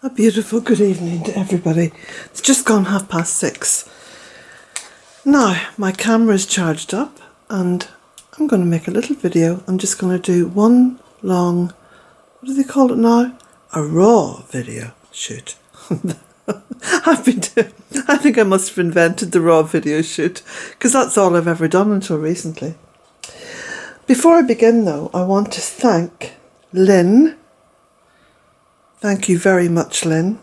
A beautiful good evening to everybody. It's just gone 6:30. Now, my camera's charged up and I'm going to make a little video. I'm just going to do one long, what do they call it now? A raw video shoot. I think I must have invented the raw video shoot because that's all I've ever done until recently. Before I begin though, I want to thank Lynn. Thank you very much, Lynn.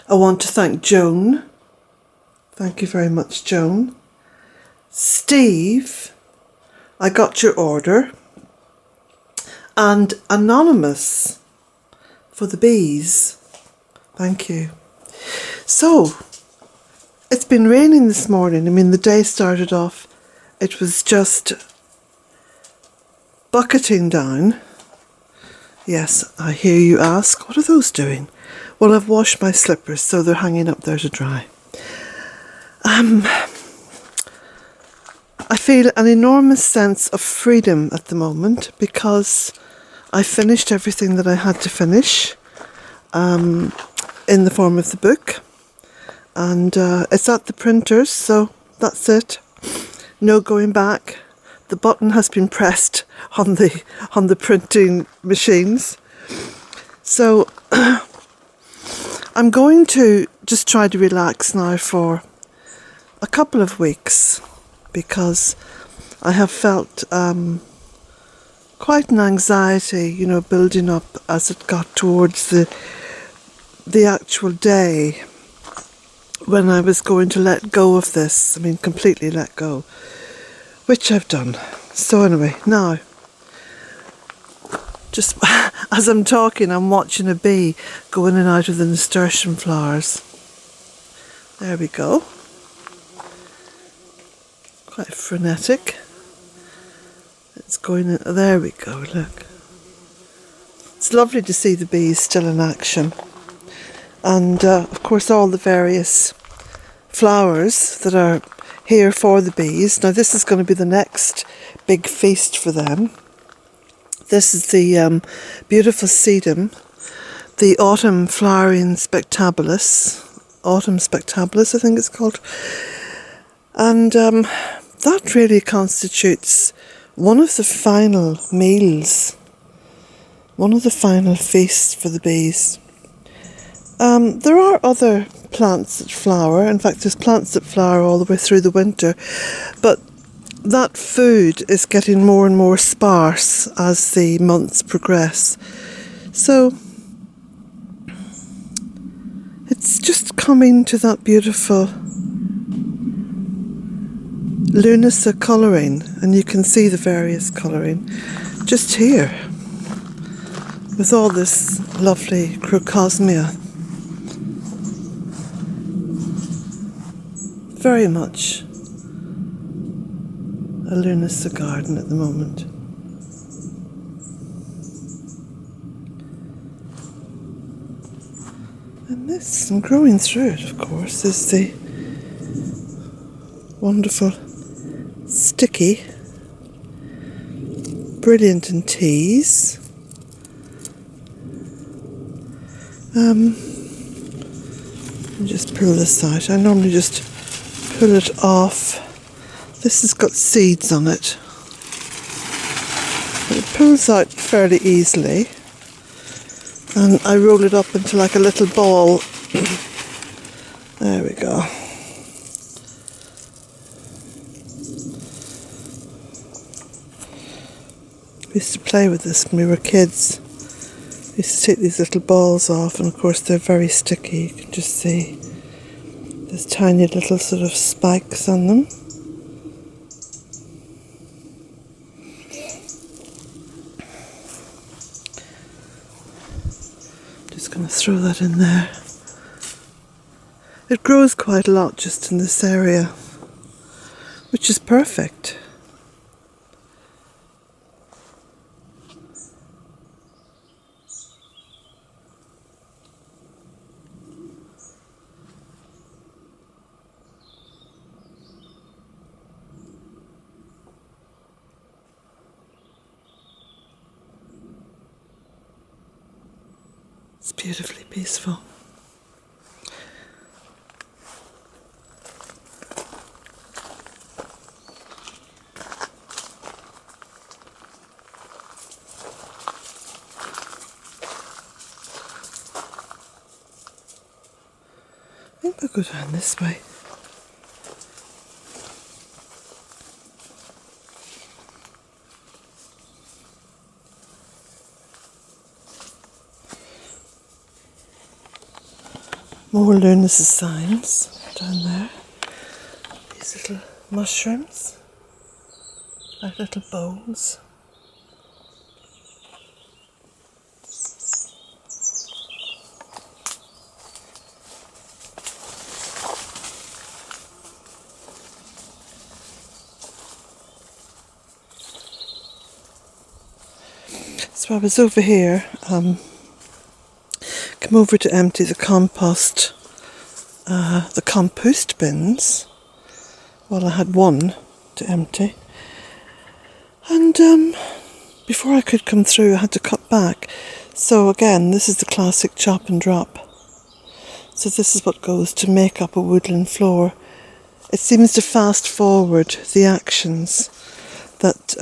I want to thank Joan. Thank you very much, Joan. Steve, I got your order. And Anonymous for the bees. Thank you. So, it's been raining this morning. I mean, the day started off, it was just bucketing down. Yes, I hear you ask, what are those doing? Well, I've washed my slippers, so they're hanging up there to dry. I feel an enormous sense of freedom at the moment because I finished everything that I had to finish in the form of the book. And it's at the printers, so that's it. No going back. The button has been pressed on the printing machines. So I'm going to just try to relax now for a couple of weeks because I have felt quite an anxiety, building up as it got towards the actual day when I was going to let go of this. I mean, completely let go. Which I've done. So anyway, now, just as I'm talking, I'm watching a bee go in and out of the nasturtium flowers. There we go. Quite frenetic. It's going in, there we go, look. It's lovely to see the bees still in action. And of course all the various flowers that are here for the bees. Now this is going to be the next big feast for them. This is the beautiful sedum, the autumn flowering spectabilis, I think it's called. And that really constitutes one of the final meals, one of the final feasts for the bees. There are other plants that flower. In fact, there's plants that flower all the way through the winter. But that food is getting more and more sparse as the months progress. So it's just coming to that beautiful Lunasa colouring. And you can see the various colouring just here with all this lovely crocosmia. Very much a Lunasa garden at the moment. And this, and growing through it, of course, is the wonderful sticky, brilliant in teas. Let me just pull this out. I normally just pull it off. This has got seeds on it. It pulls out fairly easily. And I roll it up into like a little ball. There we go. We used to play with this when we were kids. We used to take these little balls off, and of course they're very sticky. You can just see there's tiny little sort of spikes on them. Just going to throw that in there. It grows quite a lot just in this area, which is perfect. It's beautifully peaceful. I think we'll go down this way. More lunar signs down there. These little mushrooms, like little bowls. So I was over here, come over to empty the compost bins. Well, I had one to empty. And before I could come through, I had to cut back. So again, this is the classic chop and drop. So this is what goes to make up a woodland floor. It seems to fast forward the actions that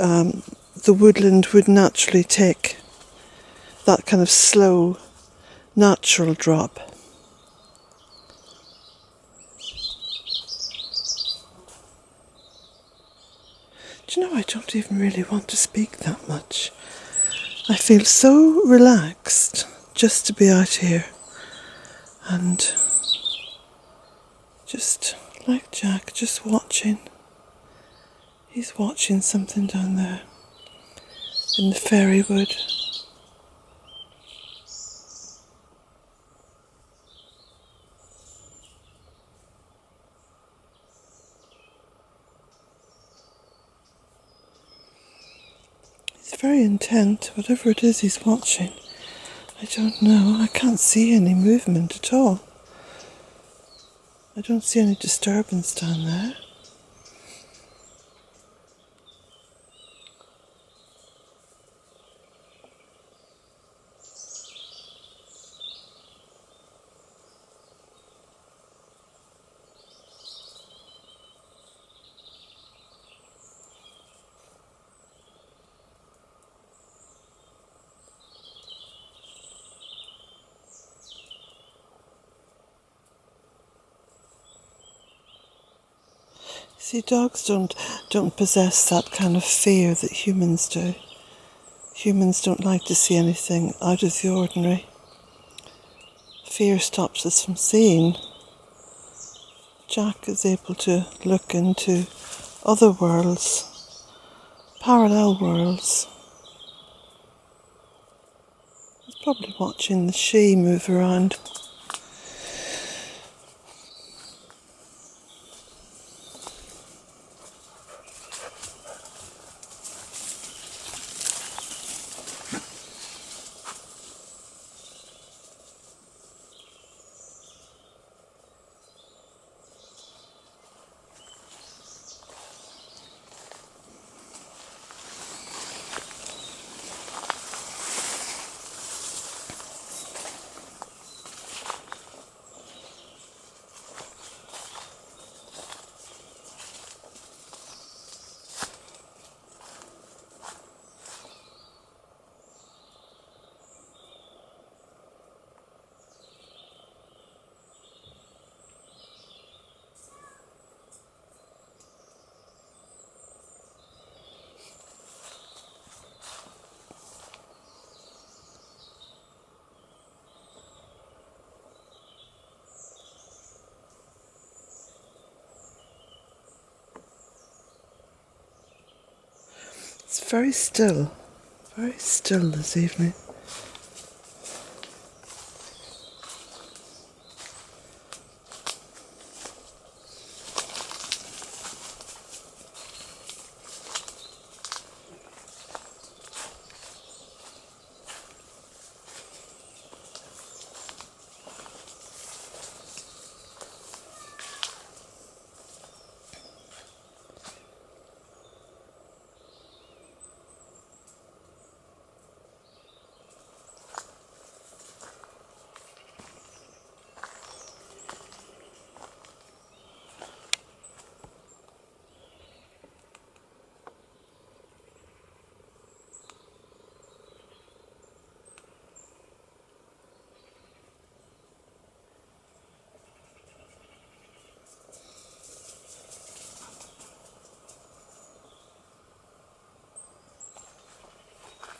the woodland would naturally take. That kind of slow, natural drop. Do you know, I don't even really want to speak that much. I feel so relaxed just to be out here and just like Jack, just watching. He's watching something down there in the fairy wood. He's very intent, whatever it is he's watching. I don't know, I can't see any movement at all. I don't see any disturbance down there. See, dogs don't possess that kind of fear that humans do. Humans don't like to see anything out of the ordinary. Fear stops us from seeing. Jack is able to look into other worlds, parallel worlds. He's probably watching the she move around. It's very still this evening.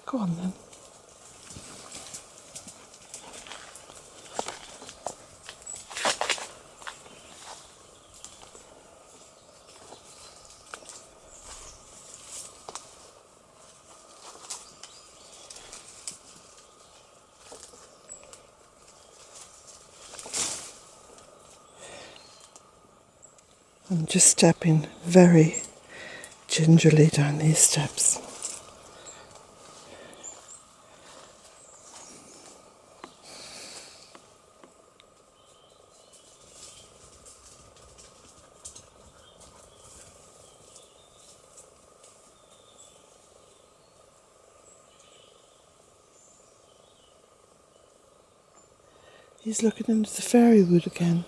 Go on then. I'm just stepping very gingerly down these steps. He's looking into the fairy wood again.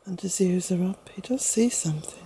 And his ears are up. He does see something.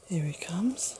Here he comes.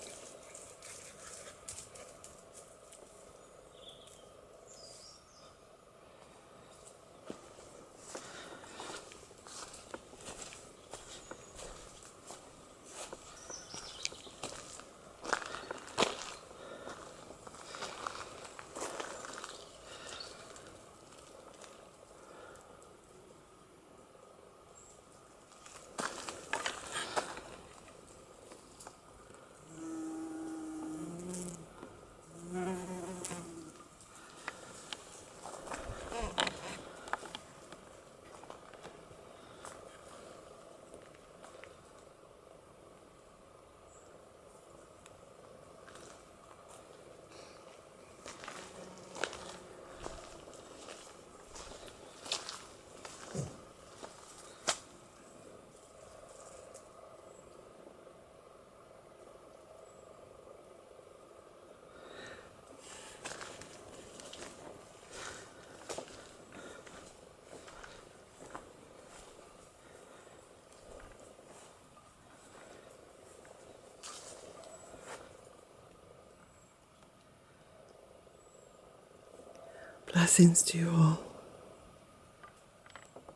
Blessings to you all.